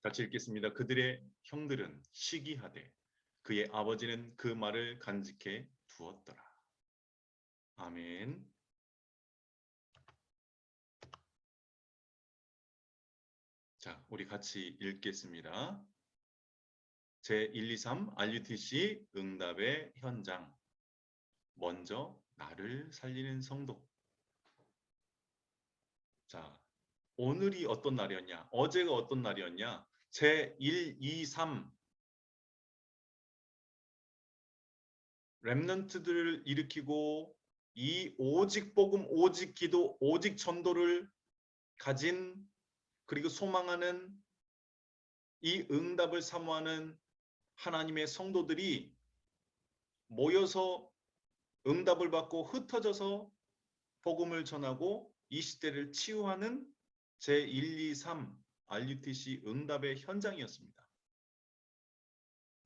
같이 읽겠습니다. 그들의 형들은 시기하되 그의 아버지는 그 말을 간직해 두었더라. 아멘. 자, 우리 같이 읽겠습니다. 제123 RUTC 응답의 현장. 먼저 나를 살리는 성도. 자, 오늘이 어떤 날이었냐? 어제가 어떤 날이었냐? 제123 렘넌트들을 일으키고 이 오직 복음, 오직 기도, 오직 전도를 가진 그리고 소망하는 이 응답을 사모하는 하나님의 성도들이 모여서 응답을 받고 흩어져서 복음을 전하고 이 시대를 치유하는 제123 RUTC 응답의 현장이었습니다.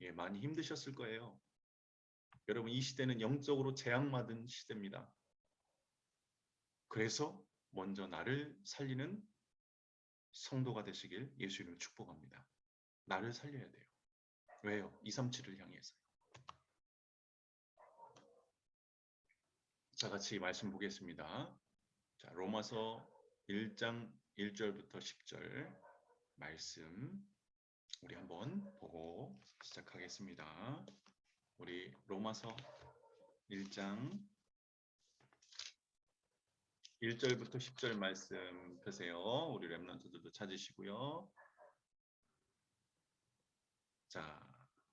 예, 많이 힘드셨을 거예요. 여러분, 이 시대는 영적으로 재앙받은 시대입니다. 그래서 먼저 나를 살리는 성도가 되시길 예수 이름으로 축복합니다. 나를 살려야 돼요. 왜요? 237을 향해서요. 자, 같이 말씀 보겠습니다. 자, 로마서 1장 1절부터 10절 말씀 우리 한번 보고 시작하겠습니다. 우리 로마서 1장 1절부터 10절 말씀 펴세요. 우리 렘넌트들도 찾으시고요. 자,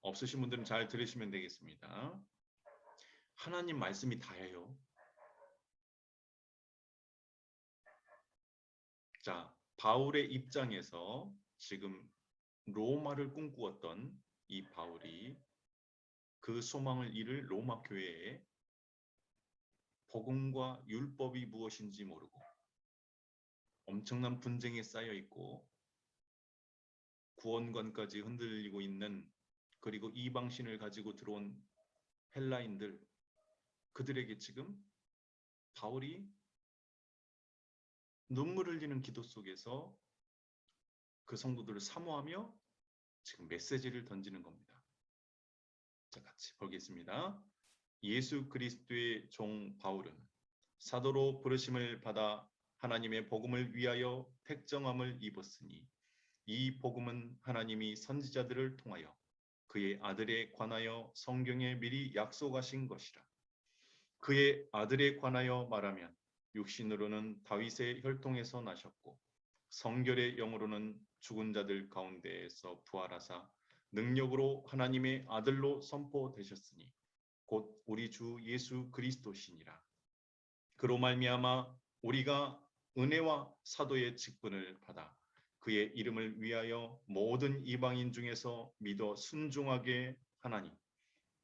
없으신 분들은 잘 들으시면 되겠습니다. 하나님 말씀이 다예요. 자, 바울의 입장에서 지금 로마를 꿈꾸었던 이 바울이 그 소망을 이룰 로마 교회에 복음과 율법이 무엇인지 모르고 엄청난 분쟁에 쌓여 있고 구원관까지 흔들리고 있는 그리고 이방신을 가지고 들어온 헬라인들 그들에게 지금 바울이 눈물 흘리는 기도 속에서 그 성도들을 사모하며 지금 메시지를 던지는 겁니다. 자, 같이 보겠습니다. 예수 그리스도의 종 바울은 사도로 부르심을 받아 하나님의 복음을 위하여 택정함을 입었으니 이 복음은 하나님이 선지자들을 통하여 그의 아들에 관하여 성경에 미리 약속하신 것이라. 그의 아들에 관하여 말하면 육신으로는 다윗의 혈통에서 나셨고 성결의 영으로는 죽은 자들 가운데에서 부활하사 능력으로 하나님의 아들로 선포되셨으니 곧 우리 주 예수 그리스도시니라. 그로 말미암아 우리가 은혜와 사도의 직분을 받아 그의 이름을 위하여 모든 이방인 중에서 믿어 순종하게 하나니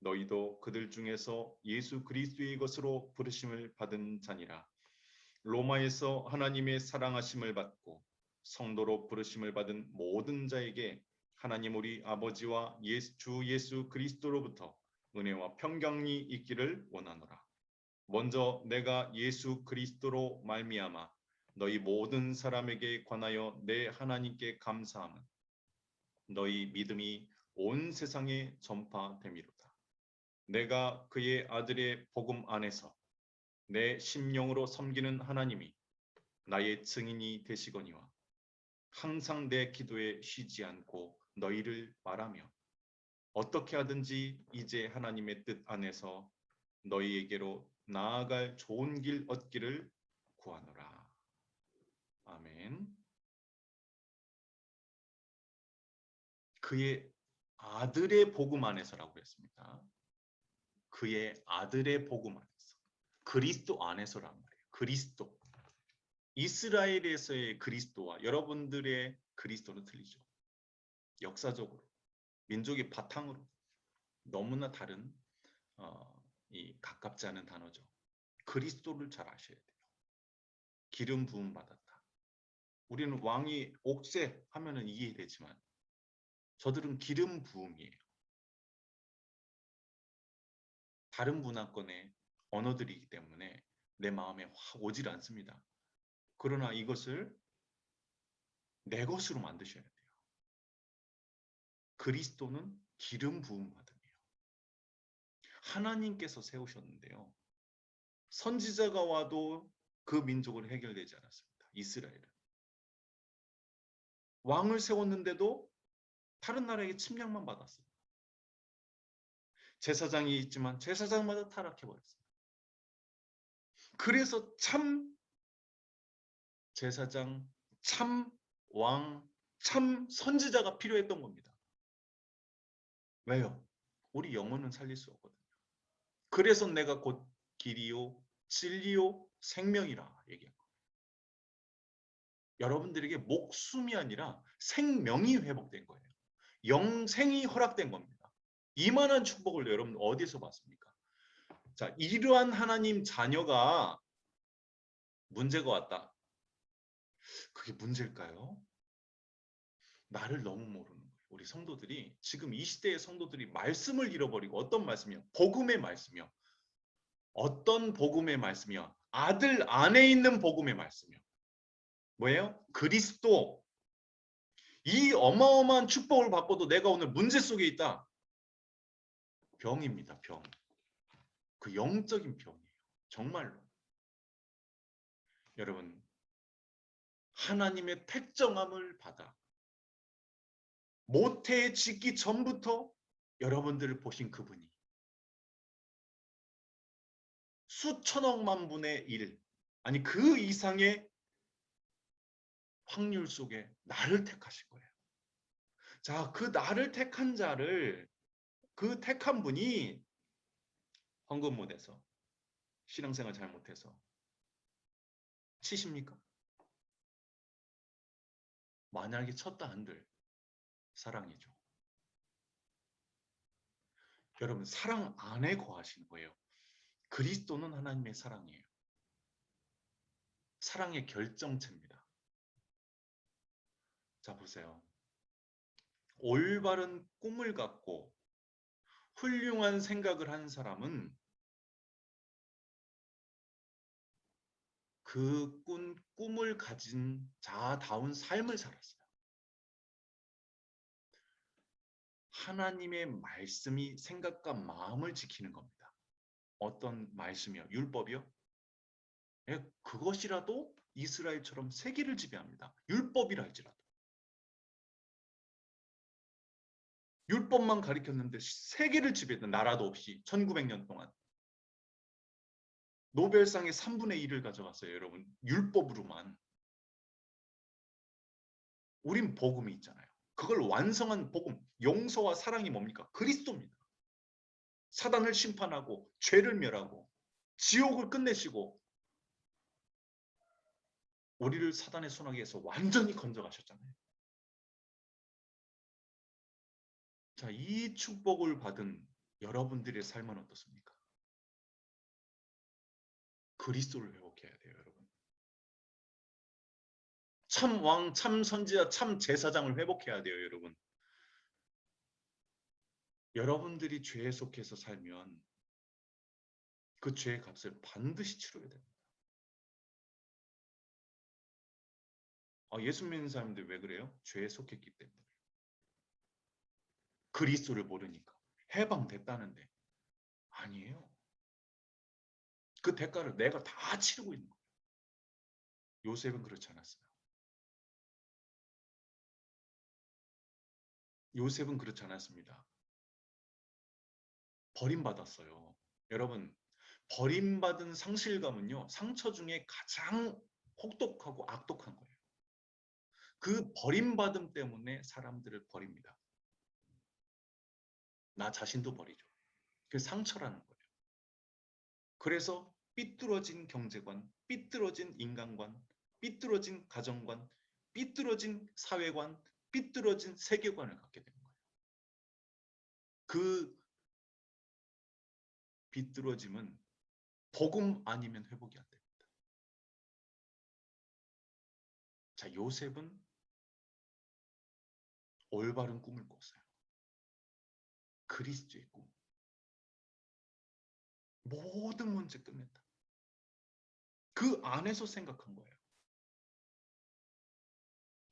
너희도 그들 중에서 예수 그리스도의 것으로 부르심을 받은 자니라. 로마에서 하나님의 사랑하심을 받고 성도로 부르심을 받은 모든 자에게 하나님 우리 아버지와 주 예수 그리스도로부터 은혜와 평강이 있기를 원하노라. 먼저 내가 예수 그리스도로 말미암아 너희 모든 사람에게 관하여 내 하나님께 감사함은 너희 믿음이 온 세상에 전파됨이로다. 내가 그의 아들의 복음 안에서 내 심령으로 섬기는 하나님이 나의 증인이 되시거니와 항상 내 기도에 쉬지 않고 너희를 말하며 어떻게 하든지 이제 하나님의 뜻 안에서 너희에게로 나아갈 좋은 길 얻기를 구하노라. 아멘. 그의 아들의 복음 안에서라고 했습니다. 그의 아들의 복음 안에서. 그리스도 안에서란 말이에요. 그리스도. 이스라엘에서의 그리스도와 여러분들의 그리스도는 틀리죠. 역사적으로. 민족의 바탕으로. 너무나 다른 이 가깝지 않은 단어죠. 그리스도를 잘 아셔야 돼요. 기름 부음 받았다. 우리는 왕이 옥새 하면은 이해되지만 저들은 기름 부음이에요. 다른 문화권의 언어들이기 때문에 내 마음에 확 오질 않습니다. 그러나 이것을 내 것으로 만드셔야 돼요. 그리스도는 기름 부음 받음이에요. 하나님께서 세우셨는데요. 선지자가 와도 그 민족은 해결되지 않았습니다. 이스라엘은. 왕을 세웠는데도 다른 나라에게 침략만 받았어요. 제사장이 있지만 제사장마다 타락해버렸어요. 그래서 참 제사장, 참 왕, 참 선지자가 필요했던 겁니다. 왜요? 우리 영혼은 살릴 수 없거든요. 그래서 내가 곧 길이요, 진리요, 생명이라 얘기한 거예요. 여러분들에게 목숨이 아니라 생명이 회복된 거예요. 영생이 허락된 겁니다. 이만한 축복을 여러분 어디서 봤습니까? 자, 이러한 하나님 자녀가 문제가 왔다. 그게 문제일까요? 나를 너무 모르는 거예요. 우리 성도들이 지금 이 시대의 성도들이 말씀을 잃어버리고 어떤 말씀이요? 복음의 말씀이요. 어떤 복음의 말씀이요? 아들 안에 있는 복음의 말씀이요. 뭐예요? 그리스도. 이 어마어마한 축복을 받고도 내가 오늘 문제 속에 있다. 병입니다. 병. 그 영적인 병이에요. 정말로. 여러분 하나님의 택정함을 받아 모태에 짓기 전부터 여러분들을 보신 그분이 수천억만 분의 1 아니 그 이상의 확률 속에 나를 택하신 거예요. 자, 그 나를 택한 자를 그 택한 분이 헌금 못해서 신앙생활 잘못해서 치십니까? 만약에 쳤다 한들 사랑이죠. 여러분 사랑 안에 거하시는 거예요. 그리스도는 하나님의 사랑이에요. 사랑의 결정체입니다. 자 보세요. 올바른 꿈을 갖고 훌륭한 생각을 한 사람은 그 꿈을 가진 자다운 삶을 살았어요. 하나님의 말씀이 생각과 마음을 지키는 겁니다. 어떤 말씀이요? 율법이요? 예, 그것이라도 이스라엘처럼 세계를 지배합니다. 율법이라 할지라도. 율법만 가리켰는데 세계를 지배했던 나라도 없이 1900년 동안. 노벨상의 3분의 1을 가져갔어요. 여러분. 율법으로만. 우린 복음이 있잖아요. 그걸 완성한 복음, 용서와 사랑이 뭡니까? 그리스도입니다. 사단을 심판하고 죄를 멸하고 지옥을 끝내시고 우리를 사단의 손아귀에서 완전히 건져가셨잖아요. 자, 이 축복을 받은 여러분들의 삶은 어떻습니까? 그리스도를 회복해야 돼요, 여러분. 참 왕, 참 선지자, 참 제사장을 회복해야 돼요, 여러분. 여러분들이 죄에 속해서 살면 그 죄의 값을 반드시 치러야 됩니다. 예수 믿는 사람들 왜 그래요? 죄에 속했기 때문에. 그리스도를 모르니까. 해방됐다는데. 아니에요. 그 대가를 내가 다 치르고 있는 거예요. 요셉은 그렇지 않았어요. 요셉은 그렇지 않았습니다. 버림받았어요. 여러분, 버림받은 상실감은요, 상처 중에 가장 혹독하고 악독한 거예요. 그 버림받음 때문에 사람들을 버립니다. 나 자신도 버리죠. 그 상처라는 거예요. 그래서 삐뚤어진 경제관, 삐뚤어진 인간관, 삐뚤어진 가정관, 삐뚤어진 사회관, 삐뚤어진 세계관을 갖게 되는 거예요. 그 삐뚤어짐은 복음 아니면 회복이 안 됩니다. 자, 요셉은 올바른 꿈을 꿨어요. 그리스도의 꿈. 모든 문제 끝낸다. 그 안에서 생각한 거예요.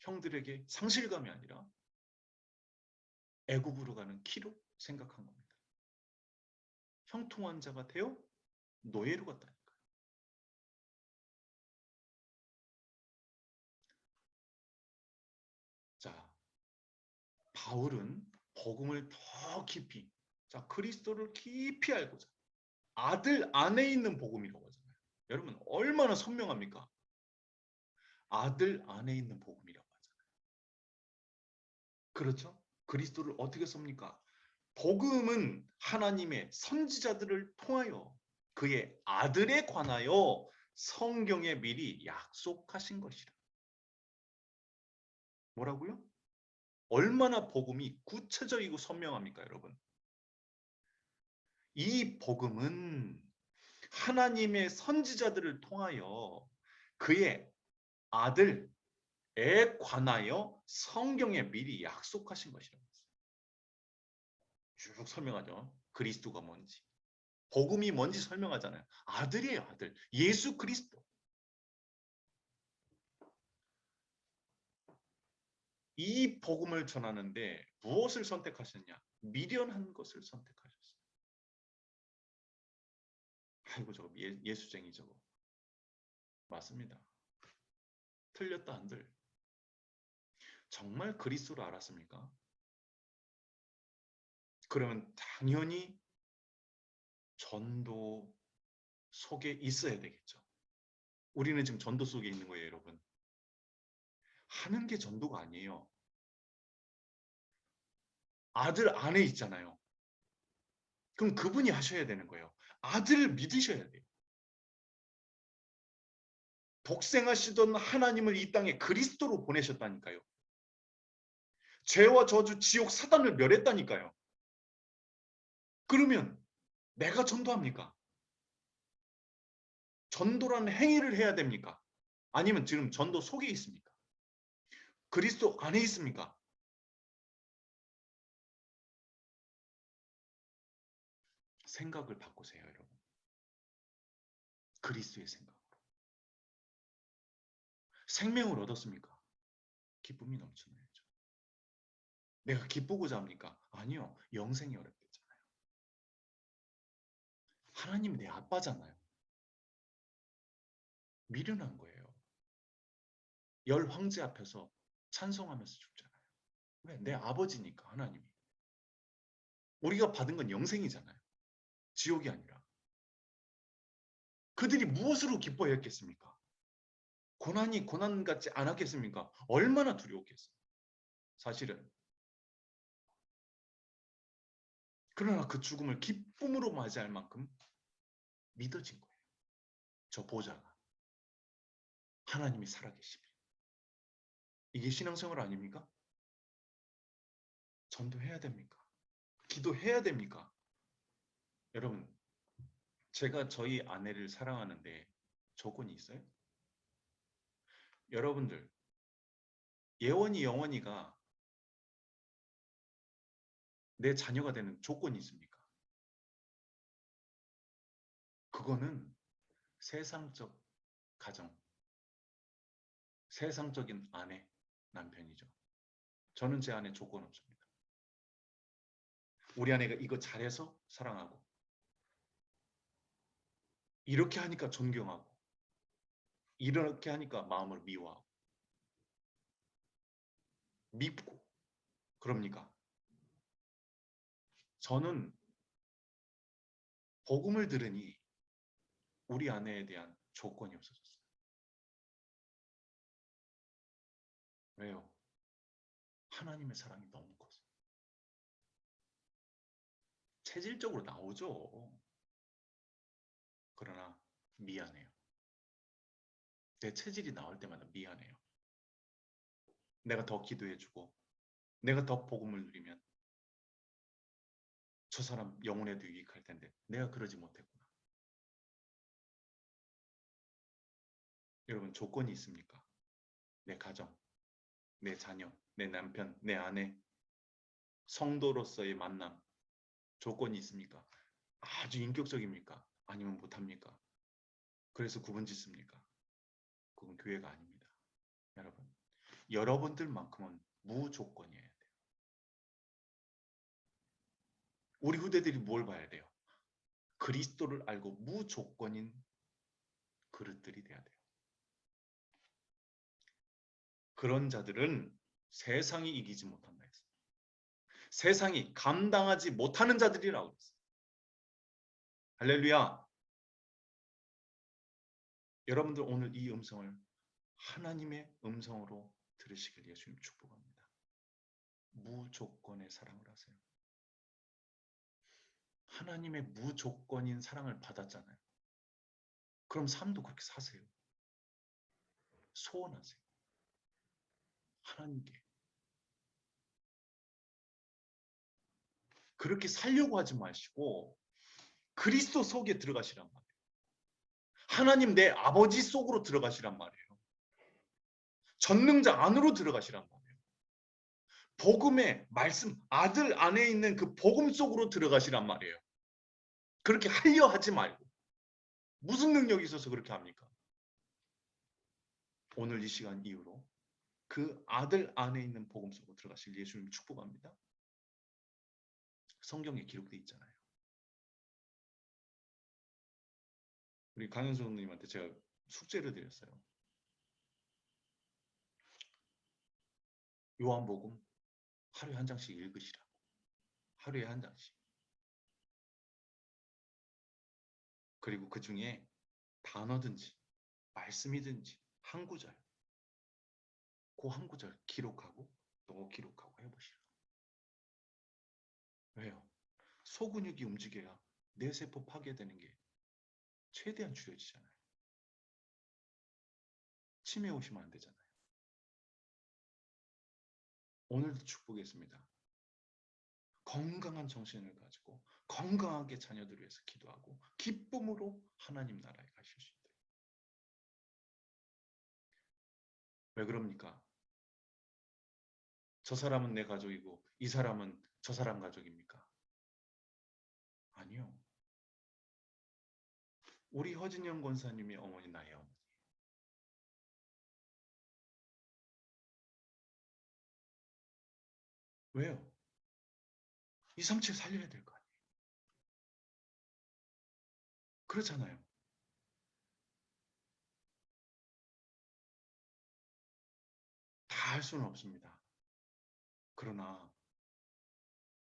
형들에게 상실감이 아니라 애굽으로 가는 키로 생각한 겁니다. 형통한 자가 되어 노예로 갔다니까요. 자, 바울은 복음을 더 깊이, 자, 그리스도를 깊이 알고자 아들 안에 있는 복음이라고 하잖아요. 여러분 얼마나 선명합니까? 아들 안에 있는 복음이라고 하잖아요. 그렇죠? 그리스도를 어떻게 씁니까? 복음은 하나님의 선지자들을 통하여 그의 아들에 관하여 성경에 미리 약속하신 것이라. 뭐라고요? 얼마나 복음이 구체적이고 선명합니까, 여러분? 이 복음은 하나님의 선지자들을 통하여 그의 아들에 관하여 성경에 미리 약속하신 것이라고 했어요. 쭉 설명하죠. 그리스도가 뭔지. 복음이 뭔지 설명하잖아요. 아들이에요, 아들. 예수 그리스도. 이 복음을 전하는데 무엇을 선택하셨냐? 미련한 것을 선택하셨어요. 아이고 저거 예수쟁이 저거. 맞습니다. 틀렸다 한들. 정말 그리스도를 알았습니까? 그러면 당연히 전도 속에 있어야 되겠죠. 우리는 지금 전도 속에 있는 거예요, 여러분. 하는 게 전도가 아니에요. 아들 안에 있잖아요. 그럼 그분이 하셔야 되는 거예요. 아들을 믿으셔야 돼요. 독생하시던 하나님을 이 땅에 그리스도로 보내셨다니까요. 죄와 저주, 지옥, 사단을 멸했다니까요. 그러면 내가 전도합니까? 전도라는 행위를 해야 됩니까? 아니면 지금 전도 속에 있습니까? 그리스도 안에 있습니까? 생각을 바꾸세요, 여러분. 그리스도의 생각으로. 생명을 얻었습니까? 기쁨이 넘쳐나야죠. 내가 기쁘고자 합니까? 아니요. 영생이 어렵겠잖아요. 하나님이 내 아빠잖아요. 미련한 거예요. 열 황제 앞에서 찬송하면서 죽잖아요. 왜? 내 아버지니까 하나님이. 우리가 받은 건 영생이잖아요. 지옥이 아니라. 그들이 무엇으로 기뻐했겠습니까? 고난이 고난 같지 않았겠습니까? 얼마나 두려웠겠어요. 사실은. 그러나 그 죽음을 기쁨으로 맞이할 만큼 믿어진 거예요. 저 보좌가. 하나님이 살아계십니다. 이게 신앙생활 아닙니까? 전도해야 됩니까? 기도해야 됩니까? 여러분, 제가 저희 아내를 사랑하는데 조건이 있어요? 여러분들, 예원이 영원이가 내 자녀가 되는 조건이 있습니까? 그거는 세상적 가정, 세상적인 아내, 남편이죠. 저는 제 아내 조건 없습니다. 우리 아내가 이거 잘해서 사랑하고, 이렇게 하니까 존경하고, 이렇게 하니까 마음을 미워하고, 밉고, 그럽니까? 저는 복음을 들으니 우리 아내에 대한 조건이 없어졌어요. 왜요? 하나님의 사랑이 너무 커서. 체질적으로 나오죠. 그러나 미안해요. 내 체질이 나올 때마다 미안해요. 내가 더 기도해주고 내가 더 복음을 누리면 저 사람 영혼에도 유익할 텐데 내가 그러지 못했구나. 여러분 조건이 있습니까? 내 가정, 내 자녀, 내 남편, 내 아내, 성도로서의 만남 조건이 있습니까? 아주 인격적입니까? 아니면 못합니까? 그래서 구분 짓습니까? 그건 교회가 아닙니다. 여러분, 여러분들만큼은 무조건이에요. 우리 후대들이 뭘 봐야 돼요? 그리스도를 알고 무조건인 그릇들이 돼야 돼요. 그런 자들은 세상이 이기지 못한다 했어요. 세상이 감당하지 못하는 자들이라고 했어요. 할렐루야. 여러분들 오늘 이 음성을 하나님의 음성으로 들으시길 예수님 축복합니다. 무조건의 사랑을 하세요. 하나님의 무조건인 사랑을 받았잖아요. 그럼 삶도 그렇게 사세요. 소원하세요. 하나님께. 그렇게 살려고 하지 마시고 그리스도 속에 들어가시란 말이에요. 하나님 내 아버지 속으로 들어가시란 말이에요. 전능자 안으로 들어가시란 말이에요. 복음의 말씀 아들 안에 있는 그 복음 속으로 들어가시란 말이에요. 그렇게 하려 하지 말고 무슨 능력이 있어서 그렇게 합니까? 오늘 이 시간 이후로 그 아들 안에 있는 복음 속으로 들어가실 예수님 축복합니다. 성경에 기록되어 있잖아요. 우리 강현수 선생님한테 제가 숙제를 드렸어요. 요한복음 하루에 한 장씩 읽으시라고. 하루에 한 장씩. 그리고 그 중에 단어든지 말씀이든지 한 구절, 그 한 구절 기록하고 또 기록하고 해보시라고. 왜요? 소근육이 움직여야 뇌세포 파괴되는 게 최대한 줄여지잖아요. 치매 오시면 안 되잖아요. 오늘도 축복했습니다. 건강한 정신을 가지고 건강하게 자녀들을 위해서 기도하고 기쁨으로 하나님 나라에 가실 수 있도록. 왜 그럽니까? 저 사람은 내 가족이고 이 사람은 저 사람 가족입니까? 아니요. 우리 허진영 권사님이 어머니 나의 어머니. 왜요? 237 살려야 될 거 아니에요. 그렇잖아요. 다 할 수는 없습니다. 그러나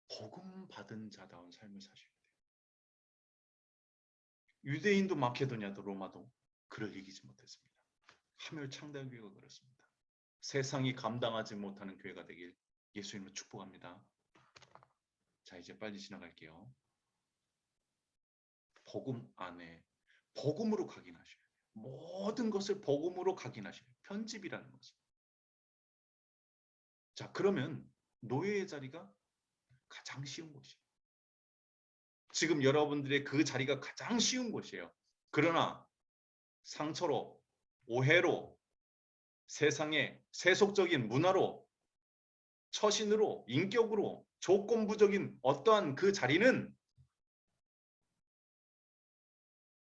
복음 받은 자다운 삶을 사셔야 돼요. 유대인도 마케도냐도 로마도 그를 이기지 못했습니다. 하멸 창달교회가 그렇습니다. 세상이 감당하지 못하는 교회가 되길 예수님을 축복합니다. 자, 이제 빨리 지나갈게요. 복음 안에 복음으로 각인하셔야 돼요. 모든 것을 복음으로 각인하셔야 돼요. 편집이라는 것은. 자, 그러면 노예의 자리가 가장 쉬운 곳이에요. 지금 여러분들의 그 자리가 가장 쉬운 곳이에요. 그러나 상처로, 오해로, 세상의 세속적인 문화로, 처신으로, 인격으로, 조건부적인 어떠한 그 자리는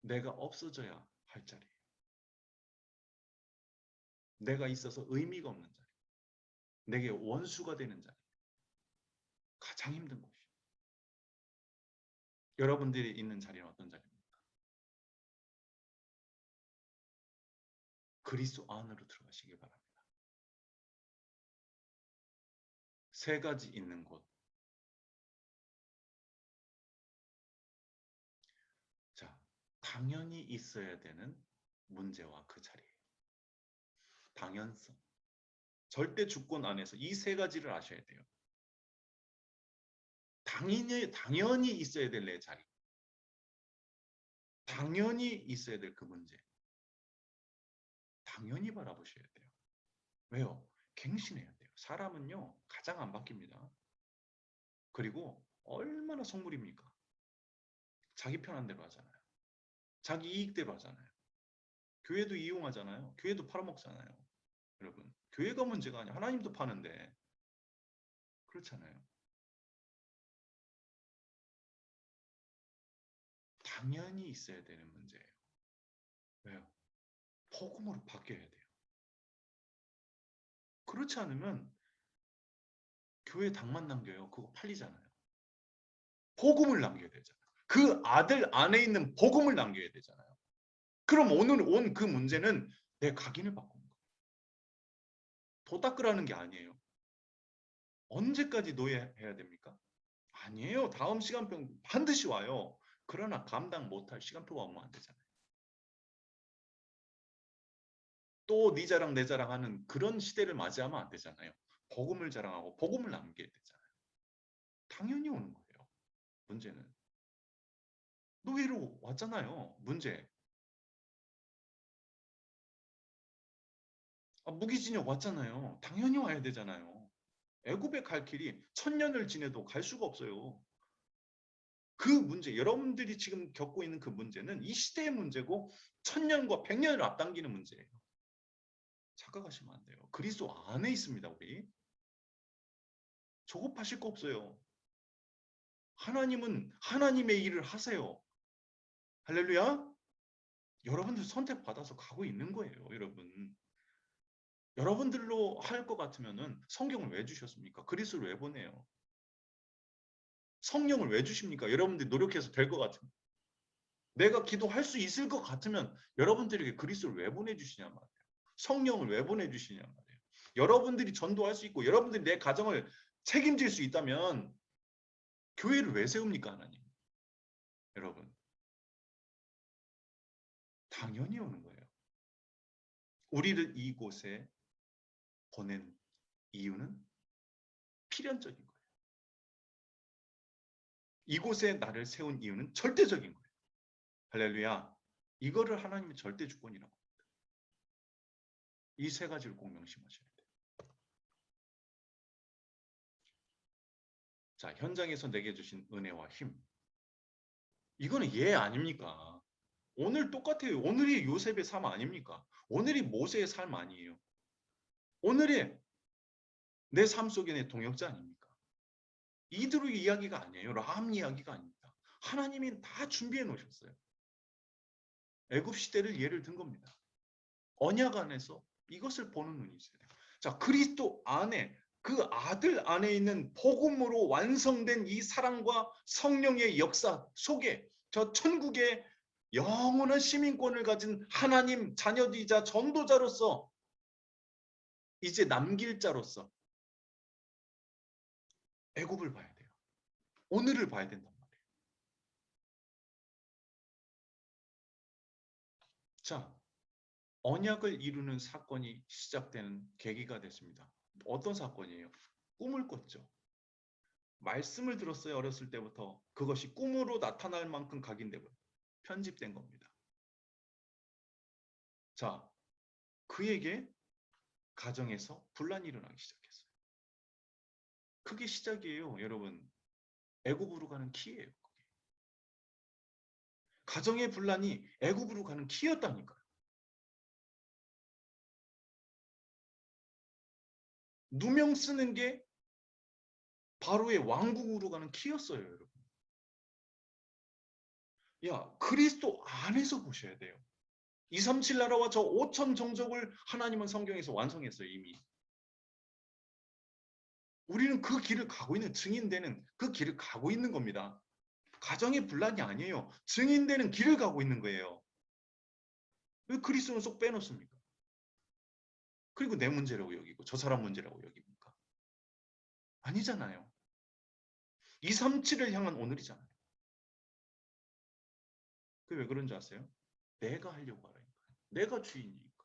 내가 없어져야 할 자리예요. 내가 있어서 의미가 없는 자리. 내게 원수가 되는 자리. 가장 힘든 곳이에요. 여러분들이 있는 자리는 어떤 자리입니까? 그리스도 안으로 들어가시기 바랍니다. 세 가지 있는 곳. 자, 당연히 있어야 되는 문제와 그 자리예요. 당연성. 절대 주권 안에서 이 세 가지를 아셔야 돼요. 당연히 있어야 될 내 자리. 당연히 있어야 될 그 문제. 당연히 바라보셔야 돼요. 왜요? 갱신해야 돼요. 사람은요, 가장 안 바뀝니다. 그리고 얼마나 속물입니까? 자기 편한 대로 하잖아요. 자기 이익대로 하잖아요. 교회도 이용하잖아요. 교회도 팔아먹잖아요. 여러분, 교회가 문제가 아니야. 하나님도 파는데. 그렇잖아요. 당연히 있어야 되는 문제예요. 왜요? 복음으로 바뀌어야 돼요. 그렇지 않으면 교회 당만 남겨요. 그거 팔리잖아요. 복음을 남겨야 되잖아요. 그 아들 안에 있는 복음을 남겨야 되잖아요. 그럼 오늘 온 그 문제는 내 각인을 바꾸는 거예요. 도 닦으라는 게 아니에요. 언제까지 노예해야 됩니까? 아니에요. 다음 시간표 반드시 와요. 그러나 감당 못할 시간표가 오면 안 되잖아요. 또 네 자랑 내 자랑하는 그런 시대를 맞이하면 안 되잖아요. 복음을 자랑하고 복음을 남겨야 되잖아요. 당연히 오는 거예요. 문제는 노예로 왔잖아요. 문제. 무기징역 왔잖아요. 당연히 와야 되잖아요. 애굽에 갈 길이 1000년을 지내도 갈 수가 없어요. 그 문제, 여러분들이 지금 겪고 있는 그 문제는 이 시대의 문제고 1000년과 100년을 앞당기는 문제예요. 착각하시면 안 돼요. 그리스도 안에 있습니다, 우리. 조급하실 거 없어요. 하나님은 하나님의 일을 하세요. 할렐루야. 여러분들 선택받아서 가고 있는 거예요, 여러분. 여러분들로 할 것 같으면은 성경을 왜 주셨습니까? 그리스도를 왜 보내요? 성령을 왜 주십니까? 여러분들이 노력해서 될 것 같으면. 내가 기도할 수 있을 것 같으면 여러분들에게 그리스도를 왜 보내주시냐 말이에요. 성령을 왜 보내주시냐 말이에요. 여러분들이 전도할 수 있고 여러분들이 내 가정을 책임질 수 있다면 교회를 왜 세웁니까, 하나님? 여러분. 당연히 오는 거예요. 우리를 이곳에 보낸 이유는 필연적인 거예요. 이곳에 나를 세운 이유는 절대적인 거예요. 할렐루야. 이거를 하나님의 절대 주권이라고 합니다. 이 세 가지를 꼭 명심하셔야 돼요. 자, 현장에서 내게 주신 은혜와 힘. 이거는 예 아닙니까? 오늘 똑같아요. 오늘이 요셉의 삶 아닙니까? 오늘이 모세의 삶 아니에요. 오늘의 내 삶 속의 내 동역자 아닙니까? 이들의 이야기가 아니에요. 라함 이야기가 아닙니다. 하나님이 다 준비해 놓으셨어요. 애굽 시대를 예를 든 겁니다. 언약 안에서 이것을 보는 눈이 있어야 돼요. 자, 그리스도 안에 그 아들 안에 있는 복음으로 완성된 이 사랑과 성령의 역사 속에 저 천국의 영원한 시민권을 가진 하나님 자녀이자 전도자로서 이제 남길 자로서 애굽을 봐야 돼요. 오늘을 봐야 된단 말이에요. 자, 언약을 이루는 사건이 시작되는 계기가 됐습니다. 어떤 사건이에요? 꿈을 꿨죠. 말씀을 들었어요. 어렸을 때부터. 그것이 꿈으로 나타날 만큼 각인되고 편집된 겁니다. 자, 그에게 가정에서 분란이 일어나기 시작했어요. 그게 시작이에요, 여러분. 애굽으로 가는 키예요. 가정의 분란이 애굽으로 가는 키였다니까요. 누명 쓰는 게 바로의 왕국으로 가는 키였어요, 여러분. 야, 그리스도 안에서 보셔야 돼요. 237 나라와 저 5천 종족을 하나님은 성경에서 완성했어요, 이미. 우리는 그 길을 가고 있는 증인되는 그 길을 가고 있는 겁니다. 가정의 분란이 아니에요. 증인되는 길을 가고 있는 거예요. 왜 그리스도는 쏙 빼놓습니까? 그리고 내 문제라고 여기고 저 사람 문제라고 여깁니까? 아니잖아요. 237을 향한 오늘이잖아요. 그게 왜 그런 줄 아세요? 내가 하려고 하라니까요. 내가 주인이니까.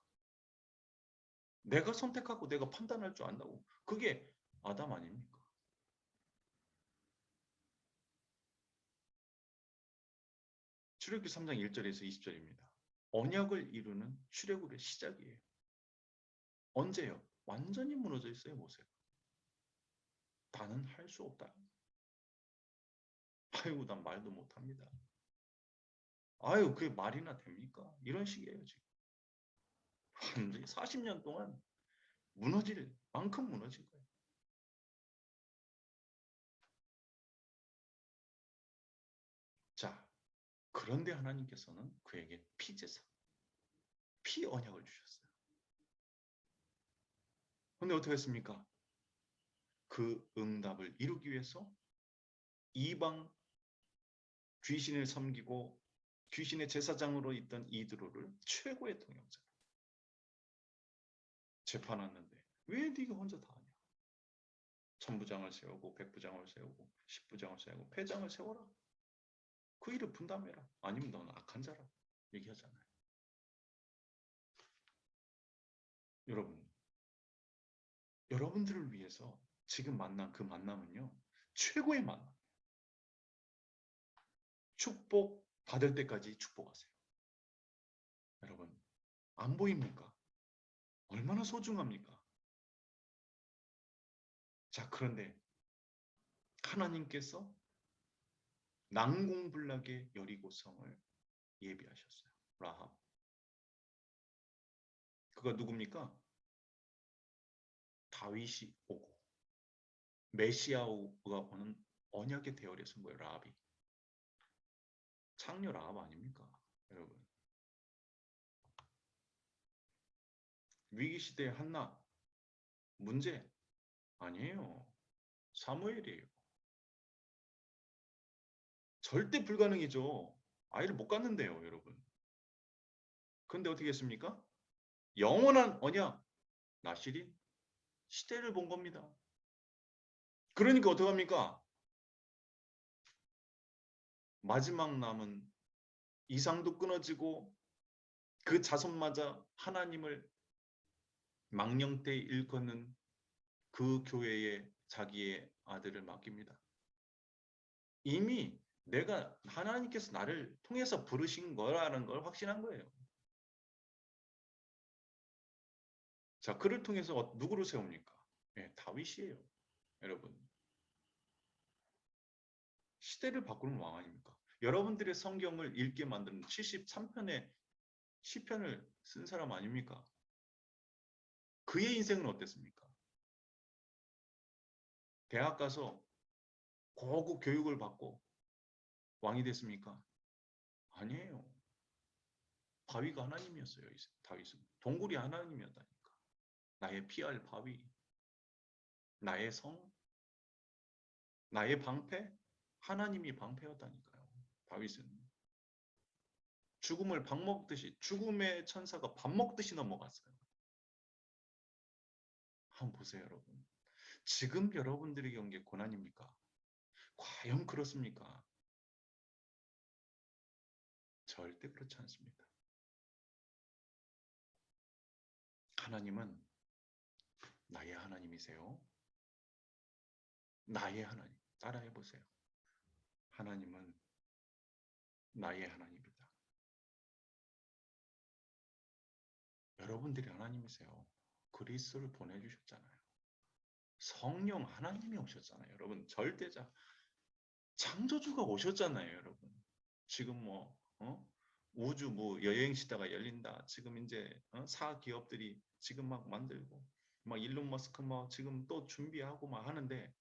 내가 선택하고 내가 판단할 줄 안다고. 그게 아담 아닙니까? 출애굽기 3장 1절에서 20절입니다. 언약을 이루는 출애굽의 시작이에요. 언제요? 완전히 무너져 있어요, 모세가. 나는 할 수 없다. 아이고, 난 말도 못합니다. 아유, 그게 말이나 됩니까? 이런 식이에요, 지금. 완전히 40년 동안 무너질 만큼 무너진 거예요. 자, 그런데 하나님께서는 그에게 피제사, 피 언약을 주셨어요. 근데 어떻게 했습니까? 그 응답을 이루기 위해서 이방 귀신을 섬기고 귀신의 제사장으로 있던 이드로를 최고의 통역자로 재판하는데 왜 네가 혼자 다 하냐? 천부장을 세우고 백부장을 세우고 십부장을 세우고 패장을 세워라. 그 일을 분담해라. 아니면 너는 악한 자라 얘기하잖아요. 여러분, 여러분들을 위해서 지금 만난 그 만남은요, 최고의 만남. 축복 받을 때까지 축복하세요. 여러분, 안 보입니까? 얼마나 소중합니까? 자, 그런데 하나님께서 난공불락의 여리고성을 예비하셨어요. 라합. 그가 누굽니까? 다윗이 오고 메시아가 오는 언약의 대열에 선 거예요. 라합이. 창녀 라합 아닙니까? 여러분. 위기시대의 한나. 문제 아니에요. 사무엘이에요. 절대 불가능이죠. 아이를 못 갖는데요, 여러분. 근데 어떻게 했습니까? 영원한 언약, 나실이 시대를 본 겁니다. 그러니까 어떡합니까? 마지막 남은 이상도 끊어지고 그 자손마저 하나님을 망령때 일컫는 그 교회에 자기의 아들을 맡깁니다. 이미 내가 하나님께서 나를 통해서 부르신 거라는 걸 확신한 거예요. 자, 그를 통해서 누구를 세웁니까? 네, 다윗이에요. 여러분. 시대를 바꾸는 왕 아닙니까? 여러분들의 성경을 읽게 만드는 73편의 시편을 쓴 사람 아닙니까? 그의 인생은 어땠습니까? 대학 가서 고급 교육을 받고 왕이 됐습니까? 아니에요. 바위가 하나님이었어요. 다윗은. 동굴이 하나님이었다니까. 나의 피할 바위, 나의 성, 나의 방패, 하나님이 방패였다니까요. 다윗은. 죽음을 밥 먹듯이, 죽음의 천사가 밥 먹듯이 넘어갔어요. 한번 보세요, 여러분. 지금 여러분들이 겪는 게 고난입니까? 과연 그렇습니까? 절대 그렇지 않습니다. 하나님은 나의 하나님이세요. 나의 하나님. 따라해 보세요. 하나님은 나의 하나님이다. 여러분들이 하나님이세요. 그리스도를 보내주셨잖아요. 성령 하나님이 오셨잖아요. 여러분 절대자 창조주가 오셨잖아요. 여러분 지금 뭐 우주 뭐 여행 시대가 열린다. 지금 이제 사 기업들이 지금 막 만들고 막 일론 머스크 뭐 지금 또 준비하고 막 하는데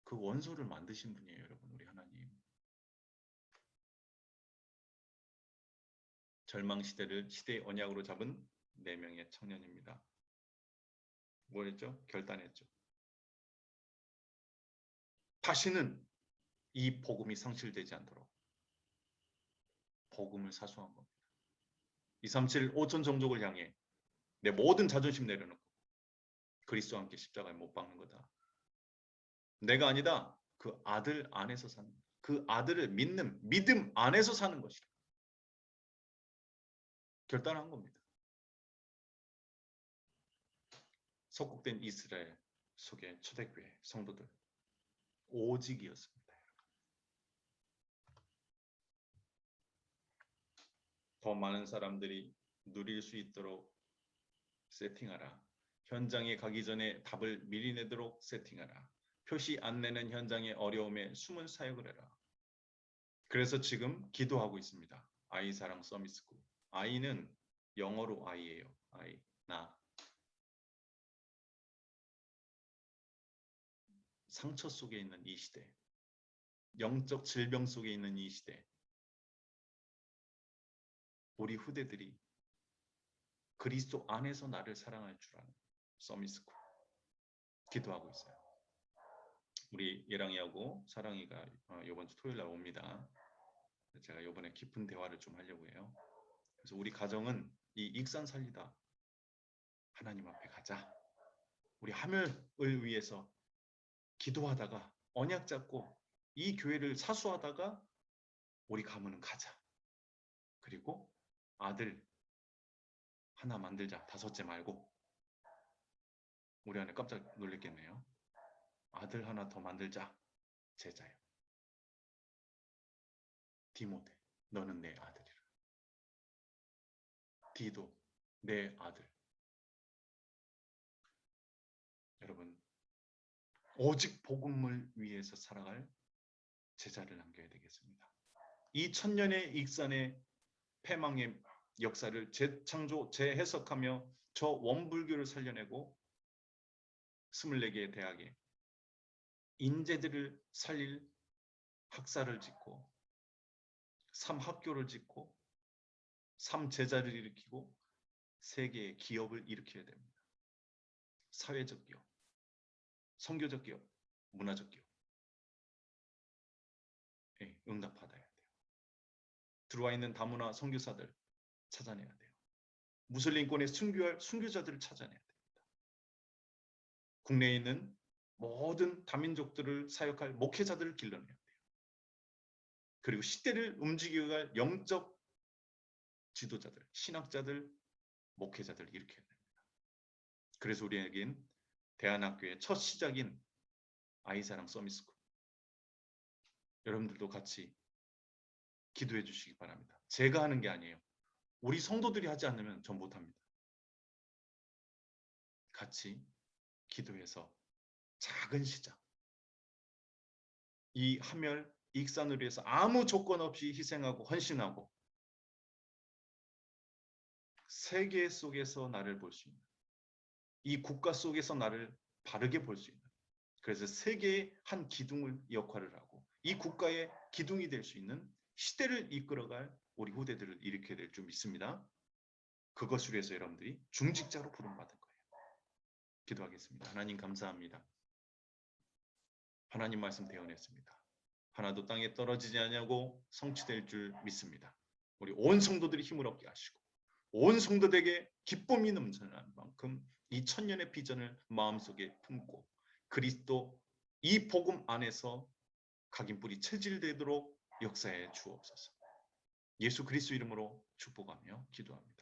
그 원소를 만드신 분이에요. 여러분 우리 하나님. 절망 시대를 시대의 언약으로 잡은 4명의 청년입니다. 뭐였죠? 결단했죠. 다시는 이 복음이 상실되지 않도록 복음을 사수한 겁니다. 237 5천 종족을 향해 내 모든 자존심 내려놓고 그리스도와 함께 십자가에 못 박는 거다. 내가 아니다. 그 아들 안에서 사는 그 아들을 믿는 믿음 안에서 사는 것이다. 결단한 겁니다. 속국된 이스라엘 속의 초대교회 성도들 오직이었습니다. 더 많은 사람들이 누릴 수 있도록 세팅하라. 현장에 가기 전에 답을 미리 내도록 세팅하라. 표시 안 내는 현장의 어려움에 숨은 사역을 해라. 그래서 지금 기도하고 있습니다. 아이 사랑 서밋스쿨. 아이는 영어로 아이예요. 아이, 나. 상처 속에 있는 이 시대. 영적 질병 속에 있는 이 시대. 우리 후대들이 그리스도 안에서 나를 사랑할 줄 아는 서밋스쿨. 기도하고 있어요. 우리 예랑이하고 사랑이가 이번 주 토요일 날 옵니다. 제가 이번에 깊은 대화를 좀 하려고 해요. 그래서 우리 가정은 이 익산 살리다 하나님 앞에 가자. 우리 하늘을 위해서 기도하다가 언약 잡고 이 교회를 사수하다가 우리 가문은 가자. 그리고 아들 하나 만들자. 5째 말고. 우리 안에 깜짝 놀랐겠네요. 아들 하나 더 만들자. 제자요. 디모데, 너는 내 아들이라. 디도, 내 아들. 여러분, 오직 복음을 위해서 살아갈 제자를 남겨야 되겠습니다. 이 천년의 익산의 패망의 역사를 재창조, 재해석하며 저 원불교를 살려내고 24개의 대학에 인재들을 살릴 학사를 짓고 3학교를 짓고 3제자를 일으키고 3개의 기업을 일으켜야 됩니다. 사회적 기업, 선교적 기업, 문화적 기업. 응답받아야 돼요. 들어와 있는 다문화 선교사들 찾아내야 돼요. 무슬림권에 순교할 순교자들을 찾아내야 됩니다. 국내에 있는 모든 다민족들을 사역할 목회자들을 길러내야 돼요. 그리고 시대를 움직여갈 영적 지도자들, 신학자들, 목회자들을 일으켜야 됩니다. 그래서 우리에겐 대안학교의 첫 시작인 아이사랑 서밋스쿨, 여러분들도 같이 기도해 주시기 바랍니다. 제가 하는 게 아니에요. 우리 성도들이 하지 않으면 전 못합니다. 같이 기도해서 작은 시작, 이 하멸 익산을 위해서 아무 조건 없이 희생하고 헌신하고 세계 속에서 나를 볼 수 있는, 이 국가 속에서 나를 바르게 볼 수 있는, 그래서 세계의 한 기둥을 역할을 하고 이 국가의 기둥이 될 수 있는 시대를 이끌어갈 우리 후대들을 일으켜야 될 줄 믿습니다. 그것을 위해서 여러분들이 중직자로 부름받은 거예요. 기도하겠습니다. 하나님 감사합니다. 하나님 말씀 대언했습니다. 하나도 땅에 떨어지지 않냐고 성취될 줄 믿습니다. 우리 온 성도들이 힘을 얻게 하시고 온 성도들에게 기쁨이 넘쳐나는 만큼 이 천년의 비전을 마음속에 품고 그리스도 이 복음 안에서 각인뿌리 체질되도록 역사해 주옵소서. 예수 그리스도 이름으로 축복하며 기도합니다.